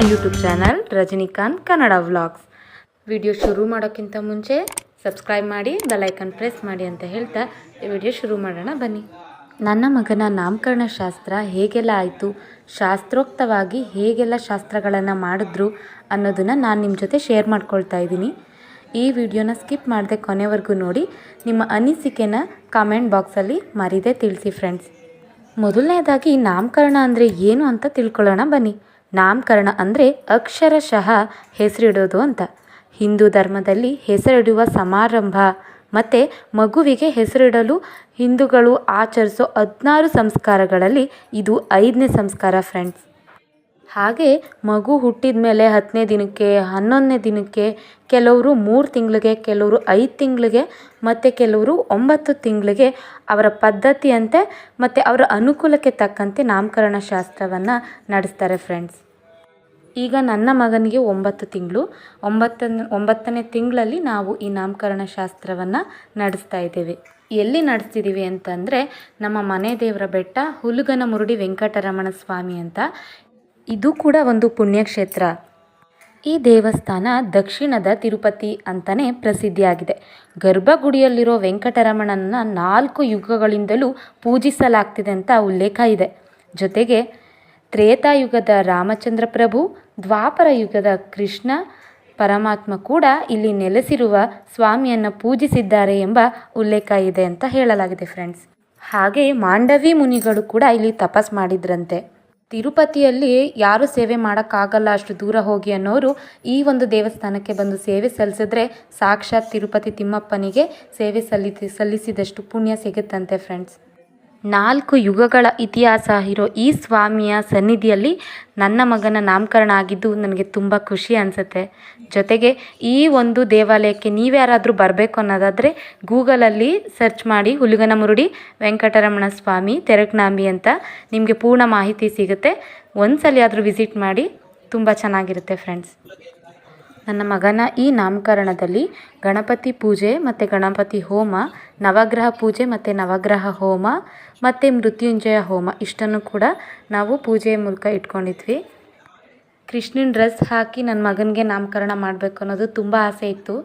ನಮ್ಮ YouTube channel Rajinikanth Kannada vlogs. Video ಶುರು ಮಾಡೋಕ್ಕಿಂತ ಮುಂಚೆ ಸಬ್ಸ್ಕ್ರೈಬ್ ಮಾಡಿ ಬೆಲ್ ಐಕನ್ ಪ್ರೆಸ್ ಮಾಡಿ ಅಂತ ಹೇಳ್ತಾ ಈ ವಿಡಿಯೋ ಶುರು ಮಾಡೋಣ ಬನ್ನಿ. ನನ್ನ ಮಗನ ನಾಮಕರಣ ಶಾಸ್ತ್ರ ಹೇಗೆಲ್ಲ ಆಯಿತು, ಶಾಸ್ತ್ರೋಕ್ತವಾಗಿ ಹೇಗೆಲ್ಲ ಶಾಸ್ತ್ರಗಳನ್ನು ಮಾಡಿದ್ರು ಅನ್ನೋದನ್ನು ನಾನು ನಿಮ್ಮ ಜೊತೆ ಶೇರ್ ಮಾಡ್ಕೊಳ್ತಾ ಇದ್ದೀನಿ. ಈ ವಿಡಿಯೋನ ಸ್ಕಿಪ್ ಮಾಡದೆ ಕೊನೆವರೆಗೂ ನೋಡಿ. ನಿಮ್ಮ ಅನಿಸಿಕೆನ ಕಾಮೆಂಟ್ ಬಾಕ್ಸಲ್ಲಿ ಮರೀದೆ ತಿಳಿಸಿ ಫ್ರೆಂಡ್ಸ್. ಮೊದಲನೇದಾಗಿ ನಾಮಕರಣ ಅಂದರೆ ಏನು ಅಂತ ತಿಳ್ಕೊಳ್ಳೋಣ ಬನ್ನಿ. ನಾಮಕರಣ ಅಂದರೆ ಅಕ್ಷರಶಃ ಹೆಸರಿಡೋದು ಅಂತ. ಹಿಂದೂ ಧರ್ಮದಲ್ಲಿ ಹೆಸರಿಡುವ ಸಮಾರಂಭ ಮತ್ತು ಮಗುವಿಗೆ ಹೆಸರಿಡಲು ಹಿಂದೂಗಳು ಆಚರಿಸೋ 16 ಸಂಸ್ಕಾರಗಳಲ್ಲಿ ಇದು 5ನೇ ಸಂಸ್ಕಾರ ಫ್ರೆಂಡ್ಸ್. ಹಾಗೆ ಮಗು ಹುಟ್ಟಿದ ಮೇಲೆ 10ನೇ ದಿನಕ್ಕೆ, 11ನೇ ದಿನಕ್ಕೆ, ಕೆಲವರು 3 ತಿಂಗಳಿಗೆ, ಕೆಲವರು 5 ತಿಂಗಳಿಗೆ ಮತ್ತು ಕೆಲವರು 9 ತಿಂಗಳಿಗೆ ಅವರ ಪದ್ಧತಿಯಂತೆ ಮತ್ತು ಅವರ ಅನುಕೂಲಕ್ಕೆ ತಕ್ಕಂತೆ ನಾಮಕರಣ ಶಾಸ್ತ್ರವನ್ನು ನಡೆಸ್ತಾರೆ ಫ್ರೆಂಡ್ಸ್. ಈಗ ನನ್ನ ಮಗನಿಗೆ 9 ತಿಂಗಳು, 9ನೇ ತಿಂಗಳಲ್ಲಿ ನಾವು ಈ ನಾಮಕರಣ ಶಾಸ್ತ್ರವನ್ನು ನಡೆಸ್ತಾ ಇದ್ದೇವೆ. ಎಲ್ಲಿ ನಡೆಸ್ತಿದ್ದೀವಿ ಅಂತಂದರೆ ನಮ್ಮ ಮನೆ ದೇವರ ಬೆಟ್ಟ ಹುಲುಗನಮುರುಡಿ ವೆಂಕಟರಮಣ ಸ್ವಾಮಿ ಅಂತ. ಇದು ಕೂಡ ಒಂದು ಪುಣ್ಯಕ್ಷೇತ್ರ. ಈ ದೇವಸ್ಥಾನ ದಕ್ಷಿಣದ ತಿರುಪತಿ ಅಂತಲೇ ಪ್ರಸಿದ್ಧಿಯಾಗಿದೆ. ಗರ್ಭಗುಡಿಯಲ್ಲಿರೋ ವೆಂಕಟರಮಣನ 4 ಯುಗಗಳಿಂದಲೂ ಪೂಜಿಸಲಾಗ್ತಿದೆ ಅಂತ ಉಲ್ಲೇಖ ಇದೆ. ಜೊತೆಗೆ ತ್ರೇತಾಯುಗದ ರಾಮಚಂದ್ರ ಪ್ರಭು, ದ್ವಾಪರ ಯುಗದ ಕೃಷ್ಣ ಪರಮಾತ್ಮ ಕೂಡ ಇಲ್ಲಿ ನೆಲೆಸಿರುವ ಸ್ವಾಮಿಯನ್ನು ಪೂಜಿಸಿದ್ದಾರೆ ಎಂಬ ಉಲ್ಲೇಖ ಇದೆ ಅಂತ ಹೇಳಲಾಗಿದೆ ಫ್ರೆಂಡ್ಸ್. ಹಾಗೆ ಮಾಂಡವಿ ಮುನಿಗಳು ಕೂಡ ಇಲ್ಲಿ ತಪಸ್ ಮಾಡಿದ್ರಂತೆ. ತಿರುಪತಿಯಲ್ಲಿ ಯಾರು ಸೇವೆ ಮಾಡೋಕ್ಕಾಗಲ್ಲ, ಅಷ್ಟು ದೂರ ಹೋಗಿ ಅನ್ನೋರು ಈ ಒಂದು ದೇವಸ್ಥಾನಕ್ಕೆ ಬಂದು ಸೇವೆ ಸಲ್ಲಿಸಿದ್ರೆ ಸಾಕ್ಷಾತ್ ತಿರುಪತಿ ತಿಮ್ಮಪ್ಪನಿಗೆ ಸೇವೆ ಸಲ್ಲಿಸಿದಷ್ಟು ಪುಣ್ಯ ಸಿಗುತ್ತಂತೆ ಫ್ರೆಂಡ್ಸ್. 4 ಯುಗಗಳ ಇತಿಹಾಸ ಇರೋ ಈ ಸ್ವಾಮಿಯ ಸನ್ನಿಧಿಯಲ್ಲಿ ನನ್ನ ಮಗನ ನಾಮಕರಣ ಆಗಿದ್ದು ನನಗೆ ತುಂಬ ಖುಷಿ ಅನಿಸುತ್ತೆ. ಜೊತೆಗೆ ಈ ಒಂದು ದೇವಾಲಯಕ್ಕೆ ನೀವ್ಯಾರಾದರೂ ಬರಬೇಕು ಅನ್ನೋದಾದರೆ ಗೂಗಲಲ್ಲಿ ಸರ್ಚ್ ಮಾಡಿ ಹುಲುಗನಮುರುಡಿ ವೆಂಕಟರಮಣ ಸ್ವಾಮಿ ತೆರಕನಾಂಬಿ ಅಂತ ನಿಮಗೆ ಪೂರ್ಣ ಮಾಹಿತಿ ಸಿಗುತ್ತೆ. ಒಂದ್ಸಲಿ ಆದರೂ ವಿಸಿಟ್ ಮಾಡಿ, ತುಂಬ ಚೆನ್ನಾಗಿರುತ್ತೆ ಫ್ರೆಂಡ್ಸ್. ನನ್ನ ಮಗನ ಈ ನಾಮಕರಣದಲ್ಲಿ ಗಣಪತಿ ಪೂಜೆ ಮತ್ತು ಗಣಪತಿ ಹೋಮ, ನವಗ್ರಹ ಪೂಜೆ ಮತ್ತು ನವಗ್ರಹ ಹೋಮ ಮತ್ತು ಮೃತ್ಯುಂಜಯ ಹೋಮ ಇಷ್ಟನ್ನು ಕೂಡ ನಾವು ಪೂಜೆಯ ಮೂಲಕ ಇಟ್ಕೊಂಡಿದ್ವಿ. ಕೃಷ್ಣನ ಡ್ರೆಸ್ ಹಾಕಿ ನನ್ನ ಮಗನಿಗೆ ನಾಮಕರಣ ಮಾಡಬೇಕು ಅನ್ನೋದು ತುಂಬ ಆಸೆ ಇತ್ತು.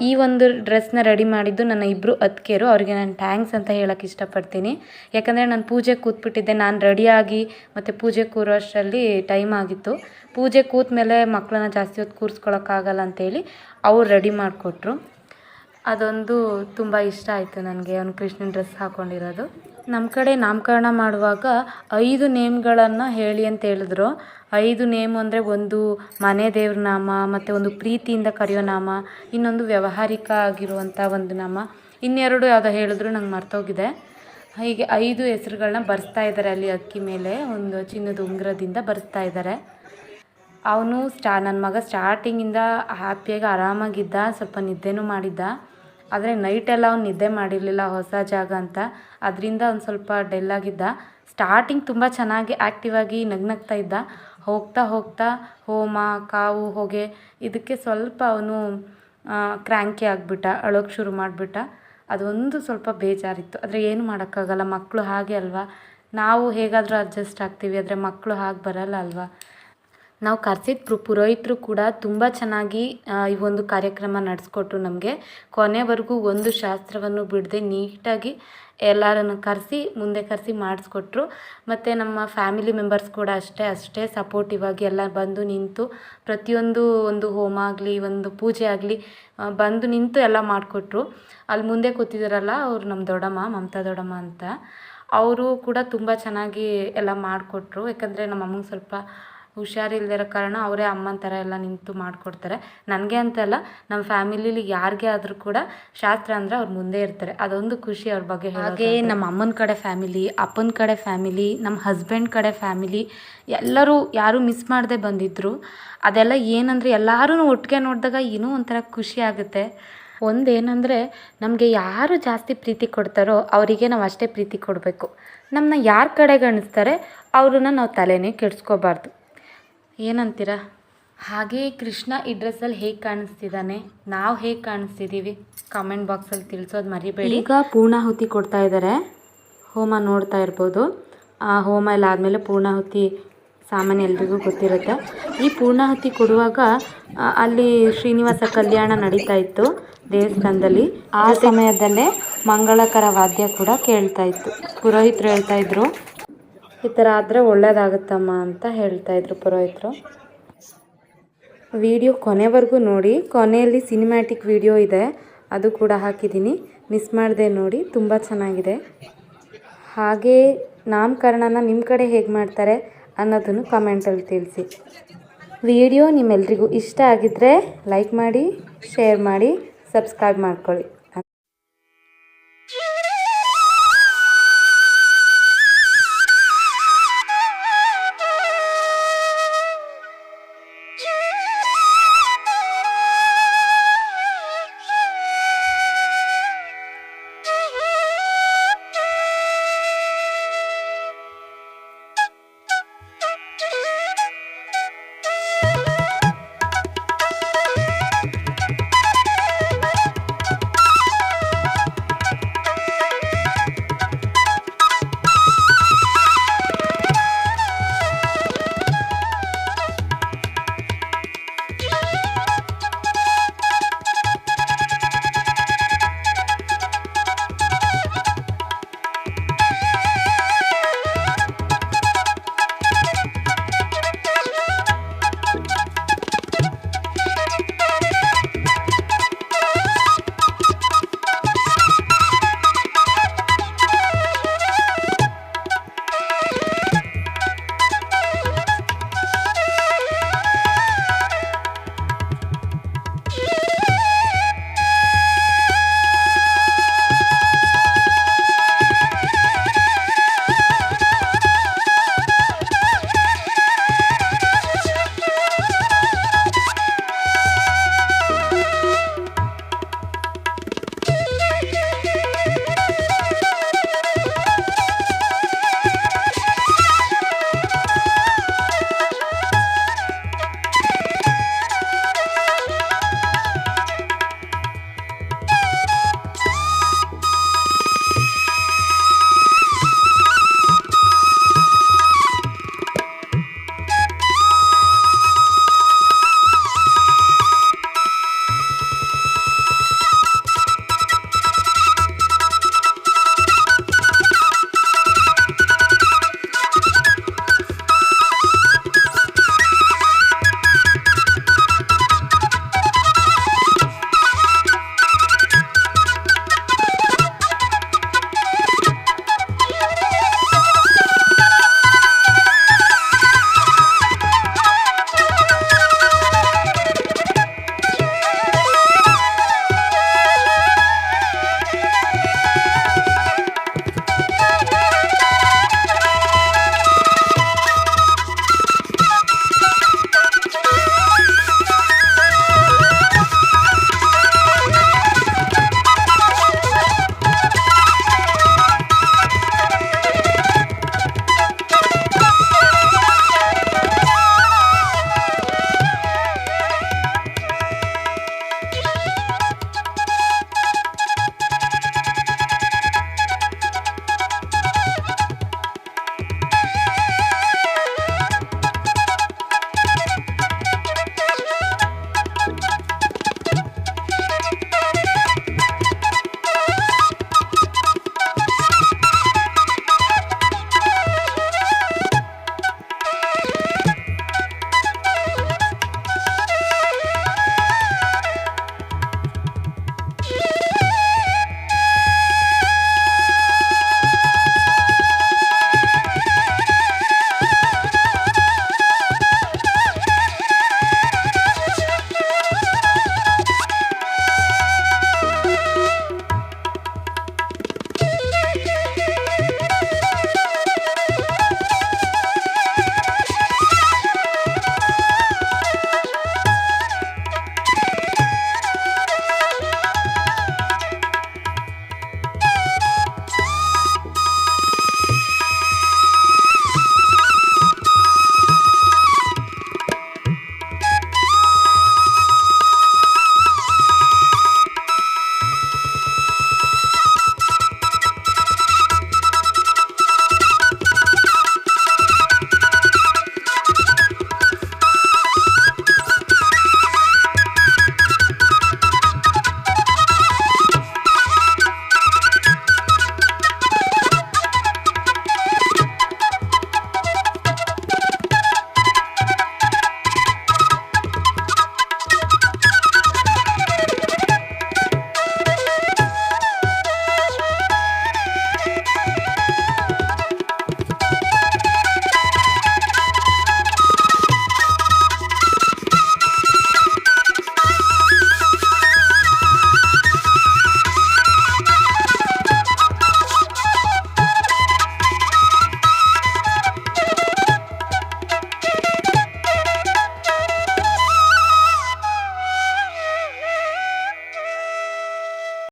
ಈ ಒಂದು ಡ್ರೆಸ್ನ ರೆಡಿ ಮಾಡಿದ್ದು ನನ್ನ 2 ಅತ್ತಿಗೆರು. ಅವರಿಗೆ ನಾನು ಥ್ಯಾಂಕ್ಸ್ ಅಂತ ಹೇಳೋಕ್ಕೆ ಇಷ್ಟಪಡ್ತೀನಿ. ಯಾಕಂದರೆ ನಾನು ಪೂಜೆ ಕೂತ್ಬಿಟ್ಟಿದ್ದೆ. ನಾನು ರೆಡಿಯಾಗಿ ಮತ್ತು ಪೂಜೆ ಕೂರೋ ಅಷ್ಟರಲ್ಲಿ ಟೈಮ್ ಆಗಿತ್ತು. ಪೂಜೆ ಕೂತ ಮೇಲೆ ಮಕ್ಕಳನ್ನ ಜಾಸ್ತಿ ಹೊತ್ತು ಕೂರಿಸ್ಕೊಳ್ಳೋಕ್ಕಾಗಲ್ಲ ಅಂತೇಳಿ ಅವ್ರು ರೆಡಿ ಮಾಡಿಕೊಟ್ರು. ಅದೊಂದು ತುಂಬ ಇಷ್ಟ ಆಯಿತು ನನಗೆ, ಅವ್ನು ಕೃಷ್ಣನ ಡ್ರೆಸ್ ಹಾಕ್ಕೊಂಡಿರೋದು. ನಮ್ಮ ಕಡೆ ನಾಮಕರಣ ಮಾಡುವಾಗ 5 ನೇಮ್ಗಳನ್ನು ಹೇಳಿ ಅಂತ ಹೇಳಿದ್ರು. 5 ನೇಮ್ ಅಂದರೆ ಒಂದು ಮನೆ ದೇವ್ರ ನಾಮ, ಮತ್ತು ಒಂದು ಪ್ರೀತಿಯಿಂದ ಕರೆಯೋ ನಾಮ, ಇನ್ನೊಂದು ವ್ಯಾವಹಾರಿಕ ಆಗಿರುವಂಥ ಒಂದು ನಾಮ, ಇನ್ನೆರಡು ಯಾವುದೋ ಹೇಳಿದ್ರು ನಂಗೆ ಮರ್ತೋಗಿದೆ. ಹೀಗೆ 5 ಹೆಸರುಗಳನ್ನ ಬರೆಸ್ತಾ ಇದ್ದಾರೆ ಅಲ್ಲಿ ಅಕ್ಕಿ ಮೇಲೆ, ಒಂದು ಚಿನ್ನದ ಉಂಗುರದಿಂದ ಬರೆಸ್ತಾ ಇದ್ದಾರೆ. ಅವನು ನನ್ನ ಮಗ ಸ್ಟಾರ್ಟಿಂಗಿಂದ ಹ್ಯಾಪಿಯಾಗಿ ಆರಾಮಾಗಿದ್ದ, ಸ್ವಲ್ಪ ನಿದ್ದೆನೂ ಮಾಡಿದ್ದ. ಆದರೆ ನೈಟೆಲ್ಲ ಅವ್ನು ನಿದ್ದೆ ಮಾಡಿರಲಿಲ್ಲ, ಹೊಸ ಜಾಗ ಅಂತ. ಅದರಿಂದ ಒಂದು ಸ್ವಲ್ಪ ಡಲ್ಲಾಗಿದ್ದ. ಸ್ಟಾರ್ಟಿಂಗ್ ತುಂಬ ಚೆನ್ನಾಗಿ ಆ್ಯಕ್ಟಿವ್ ಆಗಿ ನಗ್ನಗ್ತಾ ಇದ್ದ. ಹೋಗ್ತಾ ಹೋಗ್ತಾ ಹೋಮ, ಕಾವು, ಹೊಗೆ ಇದಕ್ಕೆ ಸ್ವಲ್ಪ ಅವನು ಕ್ರ್ಯಾಂಕಿ ಆಗಿಬಿಟ್ಟ, ಅಳೋಕ್ಕೆ ಶುರು ಮಾಡಿಬಿಟ್ಟ. ಅದೊಂದು ಸ್ವಲ್ಪ ಬೇಜಾರಿತ್ತು. ಆದರೆ ಏನು ಮಾಡೋಕ್ಕಾಗಲ್ಲ, ಮಕ್ಕಳು ಹಾಗೆ ಅಲ್ವಾ. ನಾವು ಹೇಗಾದರೂ ಅಡ್ಜಸ್ಟ್ ಆಗ್ತೀವಿ, ಆದರೆ ಮಕ್ಕಳು ಹಾಗೆ ಬರಲ್ಲ ಅಲ್ವಾ. ನಾವು ಕರೆಸಿದ ಪುರೋಹಿತರು ಕೂಡ ತುಂಬ ಚೆನ್ನಾಗಿ ಈ ಒಂದು ಕಾರ್ಯಕ್ರಮ ನಡೆಸ್ಕೊಟ್ರು ನಮಗೆ. ಕೊನೆವರೆಗೂ ಒಂದು ಶಾಸ್ತ್ರವನ್ನು ಬಿಡದೆ ನೀಟಾಗಿ ಎಲ್ಲರನ್ನು ಮುಂದೆ ಕರೆಸಿ ಮಾಡಿಸ್ಕೊಟ್ರು. ಮತ್ತು ನಮ್ಮ ಫ್ಯಾಮಿಲಿ ಮೆಂಬರ್ಸ್ ಕೂಡ ಅಷ್ಟೇ ಸಪೋರ್ಟಿವ್ ಆಗಿ ಎಲ್ಲ ಬಂದು ನಿಂತು ಪ್ರತಿಯೊಂದು ಒಂದು ಹೋಮ ಆಗಲಿ, ಒಂದು ಪೂಜೆ ಆಗಲಿ ಬಂದು ನಿಂತು ಎಲ್ಲ ಮಾಡಿಕೊಟ್ರು. ಅಲ್ಲಿ ಮುಂದೆ ಕೂತಿದ್ದಾರಲ್ಲ ಅವರು ನಮ್ಮ ದೊಡ್ಡಮ್ಮ, ಮಮತಾ ದೊಡ್ಡಮ್ಮ ಅಂತ, ಅವರು ಕೂಡ ತುಂಬ ಚೆನ್ನಾಗಿ ಎಲ್ಲ ಮಾಡಿಕೊಟ್ರು. ಯಾಕಂದರೆ ನಮ್ಮ ಅಮ್ಮಂಗೆ ಸ್ವಲ್ಪ ಹುಷಾರಿಲ್ದಿರೋ ಕಾರಣ ಅವರೇ ಅಮ್ಮನ ಥರ ಎಲ್ಲ ನಿಂತು ಮಾಡಿಕೊಡ್ತಾರೆ. ನನಗೆ ಅಂತಲ್ಲ, ನಮ್ಮ ಫ್ಯಾಮಿಲಿಲಿ ಯಾರಿಗೇ ಆದರೂ ಕೂಡ ಶಾಸ್ತ್ರ ಅಂದರೆ ಅವ್ರು ಮುಂದೆ ಇರ್ತಾರೆ. ಅದೊಂದು ಖುಷಿ ಅವ್ರ ಬಗ್ಗೆ. ಹಾಗೆ ನಮ್ಮ ಅಮ್ಮನ ಕಡೆ ಫ್ಯಾಮಿಲಿ, ಅಪ್ಪನ ಕಡೆ ಫ್ಯಾಮಿಲಿ, ನಮ್ಮ ಹಸ್ಬೆಂಡ್ ಕಡೆ ಫ್ಯಾಮಿಲಿ ಎಲ್ಲರೂ ಯಾರೂ ಮಿಸ್ ಮಾಡದೆ ಬಂದಿದ್ದರು. ಅದೆಲ್ಲ ಏನಂದರೆ ಎಲ್ಲರೂ ಒಟ್ಟಿಗೆ ನೋಡಿದಾಗ ಏನೋ ಒಂಥರ ಖುಷಿ ಆಗುತ್ತೆ. ಒಂದೇನೆಂದರೆ ನಮಗೆ ಯಾರು ಜಾಸ್ತಿ ಪ್ರೀತಿ ಕೊಡ್ತಾರೋ ಅವರಿಗೆ ನಾವು ಅಷ್ಟೇ ಪ್ರೀತಿ ಕೊಡಬೇಕು. ನಮ್ಮನ್ನ ಯಾರ ಕಡೆಗೆ ಅನಿಸ್ತಾರೆ ಅವ್ರನ್ನ ನಾವು ತಲೆನೇ ಕೆಡಿಸ್ಕೋಬಾರ್ದು. ಏನಂತೀರ? ಹಾಗೆ ಕೃಷ್ಣ ಈ ಡ್ರೆಸ್ಸಲ್ಲಿ ಹೇಗೆ ಕಾಣಿಸ್ತಿದ್ದಾನೆ, ನಾವು ಹೇಗೆ ಕಾಣಿಸ್ತಿದ್ದೀವಿ ಕಾಮೆಂಟ್ ಬಾಕ್ಸಲ್ಲಿ ತಿಳಿಸೋದು ಮರಿಬೇಡಿ. ಈಗ ಪೂರ್ಣಾಹುತಿ ಕೊಡ್ತಾ ಇದ್ದಾರೆ, ಹೋಮ ನೋಡ್ತಾ ಇರ್ಬೋದು. ಆ ಹೋಮ ಎಲ್ಲ ಆದಮೇಲೆ ಪೂರ್ಣಾಹುತಿ ಸಾಮಾನ್ಯ ಎಲ್ರಿಗೂ ಗೊತ್ತಿರುತ್ತೆ. ಈ ಪೂರ್ಣಾಹುತಿ ಕೊಡುವಾಗ ಅಲ್ಲಿ ಶ್ರೀನಿವಾಸ ಕಲ್ಯಾಣ ನಡೀತಾ ಇತ್ತು ದೇವಸ್ಥಾನದಲ್ಲಿ. ಆ ಸಮಯದಲ್ಲೇ ಮಂಗಳಕರ ವಾದ್ಯ ಕೂಡ ಕೇಳ್ತಾ ಇತ್ತು. ಪುರೋಹಿತರು ಹೇಳ್ತಾ ಇದ್ರು, ಈ ಥರ ಆದರೆ ಒಳ್ಳೇದಾಗುತ್ತಮ್ಮ ಅಂತ ಹೇಳ್ತಾ ಇದ್ರು ಪುರೋಹಿತರು. ವಿಡಿಯೋ ಕೊನೆವರೆಗೂ ನೋಡಿ. ಕೊನೆಯಲ್ಲಿ ಸಿನಿಮ್ಯಾಟಿಕ್ ವಿಡಿಯೋ ಇದೆ, ಅದು ಕೂಡ ಹಾಕಿದ್ದೀನಿ, ಮಿಸ್ ಮಾಡದೆ ನೋಡಿ, ತುಂಬ ಚೆನ್ನಾಗಿದೆ. ಹಾಗೇ ನಾಮಕರಣನ ನಿಮ್ಮ ಕಡೆ ಹೇಗೆ ಮಾಡ್ತಾರೆ ಅನ್ನೋದನ್ನು ಕಮೆಂಟಲ್ಲಿ ತಿಳಿಸಿ. ವಿಡಿಯೋ ನಿಮ್ಮೆಲ್ರಿಗೂ ಇಷ್ಟ ಆಗಿದ್ದರೆ ಲೈಕ್ ಮಾಡಿ, ಶೇರ್ ಮಾಡಿ, ಸಬ್ಸ್ಕ್ರೈಬ್ ಮಾಡ್ಕೊಳ್ಳಿ.